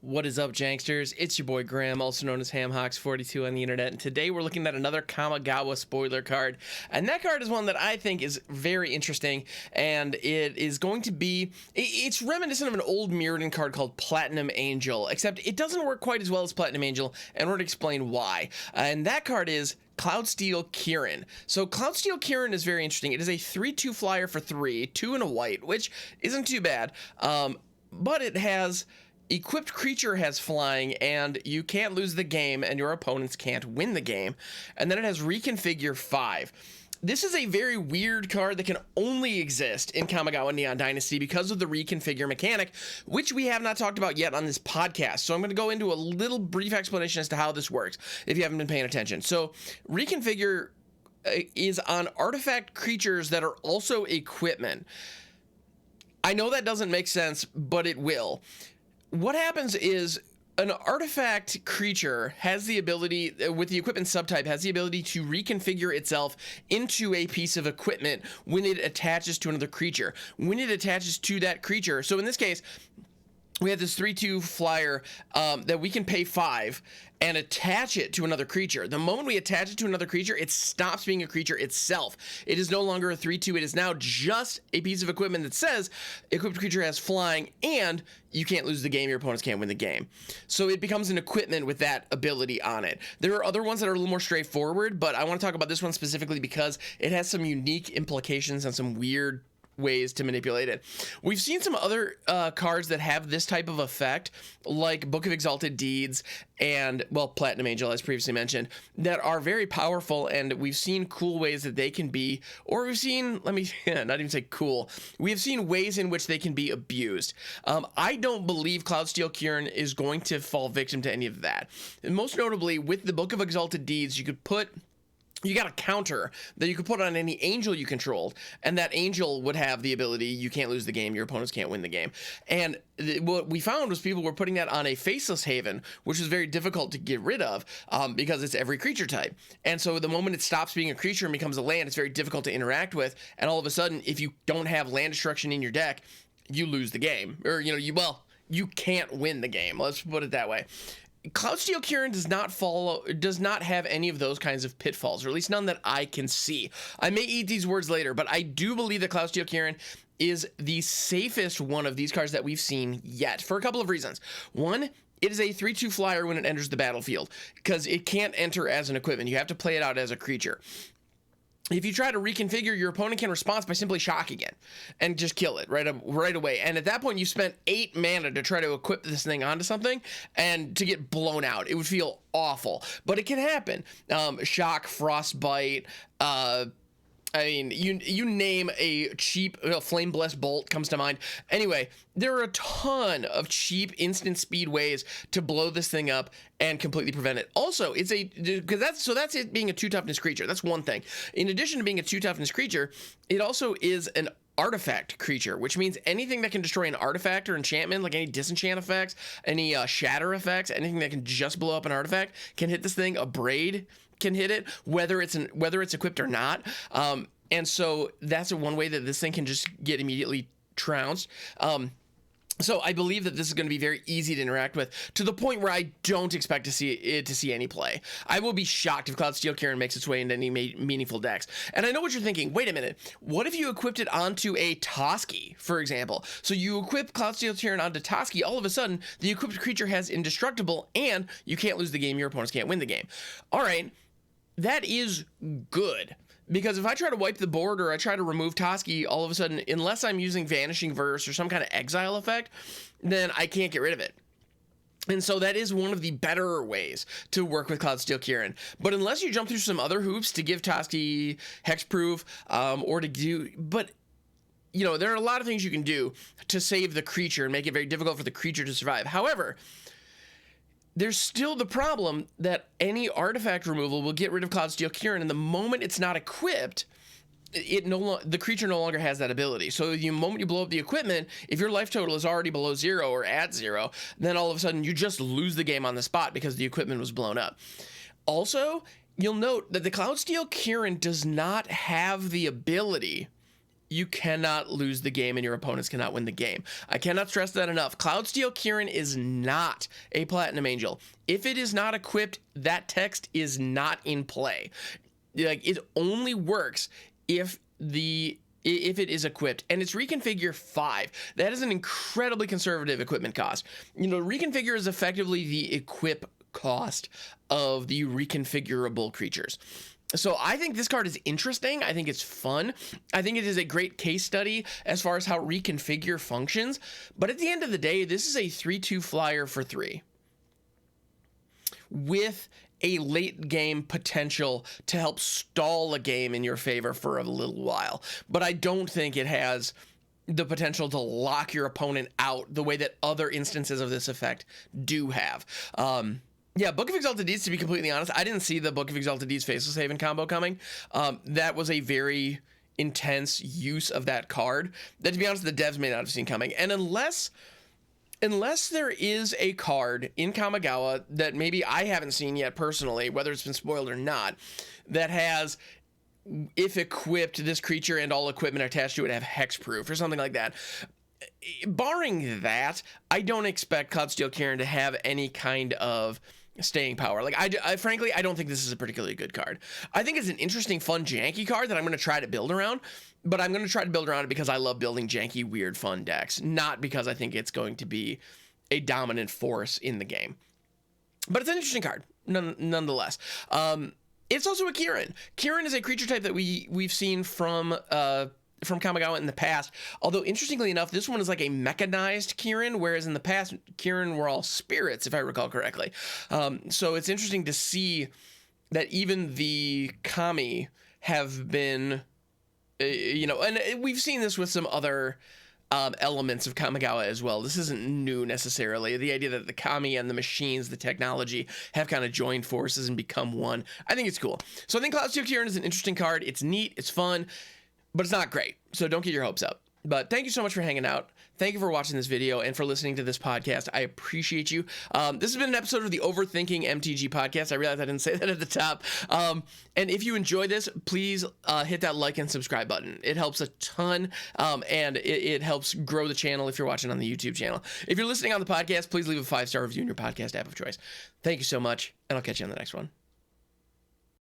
What is up, Janksters? It's your boy Graham, also known as HamHawks42 on the internet, and today we're looking at another Kamigawa spoiler card, and that card is one that I think is very interesting, and it is going to be, it's reminiscent of an old Mirrodin card called Platinum Angel, except it doesn't work quite as well as Platinum Angel, and we're going to explain why. And that card is Cloudsteel Kirin. So Cloudsteel Kirin is very interesting. It is a 3/2 flyer for 3, 2 and a white, which isn't too bad, but it has equipped creature has flying, and you can't lose the game, and your opponents can't win the game. And then it has reconfigure 5. This is a very weird card that can only exist in Kamigawa Neon Dynasty because of the reconfigure mechanic, which we have not talked about yet on this podcast. So I'm going to go into a little brief explanation as to how this works if you haven't been paying attention. So reconfigure is on artifact creatures that are also equipment. I know that doesn't make sense, but it will. What happens is an artifact creature has the ability, with the equipment subtype, has the ability to reconfigure itself into a piece of equipment when it attaches to another creature. When it attaches to that creature, so in this case, we have this 3/2 flyer that we can pay 5 and attach it to another creature. The moment we attach it to another creature, it stops being a creature itself. It is no longer a 3/2. It is now just a piece of equipment that says equipped creature has flying and you can't lose the game, your opponents can't win the game. So it becomes an equipment with that ability on it. There are other ones that are a little more straightforward, but I want to talk about this one specifically because it has some unique implications and some weird ways to manipulate it. We've seen some other cards that have this type of effect, like Book of Exalted Deeds and, well, Platinum Angel, as previously mentioned, that are very powerful, and we've seen cool ways that they can be, or we've seen, let me not even say cool, we have seen ways in which they can be abused. I don't believe Cloudsteel Kirin is going to fall victim to any of that. And most notably, with the Book of Exalted Deeds, you got a counter that you could put on any angel you controlled, and that angel would have the ability, you can't lose the game, your opponents can't win the game. And what we found was people were putting that on a Faceless Haven, which is very difficult to get rid of because it's every creature type. And so the moment it stops being a creature and becomes a land, it's very difficult to interact with. And all of a sudden, if you don't have land destruction in your deck, you lose the game. Or, you can't win the game. Let's put it that way. Cloudsteel Kirin does not have any of those kinds of pitfalls, or at least none that I can see. I may eat these words later, but I do believe that Cloudsteel Kirin is the safest one of these cards that we've seen yet, for a couple of reasons. One, it is a 3/2 flyer when it enters the battlefield, because it can't enter as an equipment. You have to play it out as a creature. If you try to reconfigure, your opponent can respond by simply shocking it and just kill it right away. And at that point, you spent 8 mana to try to equip this thing onto something and to get blown out. It would feel awful, but it can happen. Shock, Frostbite, I mean, you name a cheap Flame Blessed Bolt comes to mind. Anyway, there are a ton of cheap instant speed ways to blow this thing up and completely prevent it. Also, that's it being a 2 toughness creature. That's one thing. In addition to being a 2 toughness creature, it also is an artifact creature, which means anything that can destroy an artifact or enchantment, like any disenchant effects, any shatter effects, anything that can just blow up an artifact can hit this thing. A Braid can hit it, whether it's equipped or not. And so that's one way that this thing can just get immediately trounced. So I believe that this is going to be very easy to interact with, to the point where I don't expect to see any play. I will be shocked if Cloudsteel Kirin makes its way into any meaningful decks. And I know what you're thinking. Wait a minute. What if you equipped it onto a Toski, for example? So you equip Cloudsteel Kirin onto Toski, all of a sudden, the equipped creature has indestructible, and you can't lose the game, your opponents can't win the game. All right. That is good, because if I try to wipe the board or I try to remove Toski, all of a sudden, unless I'm using Vanishing Verse or some kind of exile effect, then I can't get rid of it. And so that is one of the better ways to work with Cloudsteel Kirin. But unless you jump through some other hoops to give Toski hexproof, or to do, but there are a lot of things you can do to save the creature and make it very difficult for the creature to survive. However, there's still the problem that any artifact removal will get rid of Cloudsteel Kirin, and the moment it's not equipped, the creature no longer has that ability. So the moment you blow up the equipment, if your life total is already below 0 or at 0, then all of a sudden you just lose the game on the spot because the equipment was blown up. Also, you'll note that the Cloudsteel Kirin does not have the ability you cannot lose the game and your opponents cannot win the game. I cannot stress that enough. Cloudsteel Kirin is not a Platinum Angel. If it is not equipped, that text is not in play. Like, it only works if it is equipped, and it's reconfigure 5. That is an incredibly conservative equipment cost. Reconfigure is effectively the equip cost of the reconfigurable creatures. So I think this card is interesting. I think it's fun. I think it is a great case study as far as how reconfigure functions. But at the end of the day, this is a 3/2 flyer for 3 with a late game potential to help stall a game in your favor for a little while. But I don't think it has the potential to lock your opponent out the way that other instances of this effect do have. Yeah, Book of Exalted Deeds, to be completely honest, I didn't see the Book of Exalted Deeds Faceless Haven combo coming. That was a very intense use of that card that, to be honest, the devs may not have seen coming. And unless there is a card in Kamigawa that maybe I haven't seen yet personally, whether it's been spoiled or not, that has, if equipped, this creature and all equipment attached to it have hexproof or something like that. Barring that, I don't expect Cloudsteel Kirin to have any kind of staying power. Like, I frankly, I don't think this is a particularly good card. I think it's an interesting, fun, janky card that I'm going to try to build around, but I'm going to try to build around it because I love building janky, weird, fun decks, not because I think it's going to be a dominant force in the game. But it's an interesting card, nonetheless. It's also a Kirin. Kirin is a creature type that we've seen from Kamigawa in the past. Although, interestingly enough, this one is like a mechanized Kirin, whereas in the past, Kirin were all spirits, if I recall correctly. So it's interesting to see that even the Kami have been, and we've seen this with some other elements of Kamigawa as well. This isn't new necessarily. The idea that the Kami and the machines, the technology, have kind of joined forces and become one. I think it's cool. So I think Cloudsteel Kirin is an interesting card. It's neat. It's fun. But it's not great, so don't get your hopes up. But thank you so much for hanging out. Thank you for watching this video and for listening to this podcast. I appreciate you. This has been an episode of the Overthinking MTG podcast. I realized I didn't say that at the top. And if you enjoy this, please hit that like and subscribe button. It helps a ton, and it helps grow the channel if you're watching on the YouTube channel. If you're listening on the podcast, please leave a 5-star review in your podcast app of choice. Thank you so much, and I'll catch you on the next one.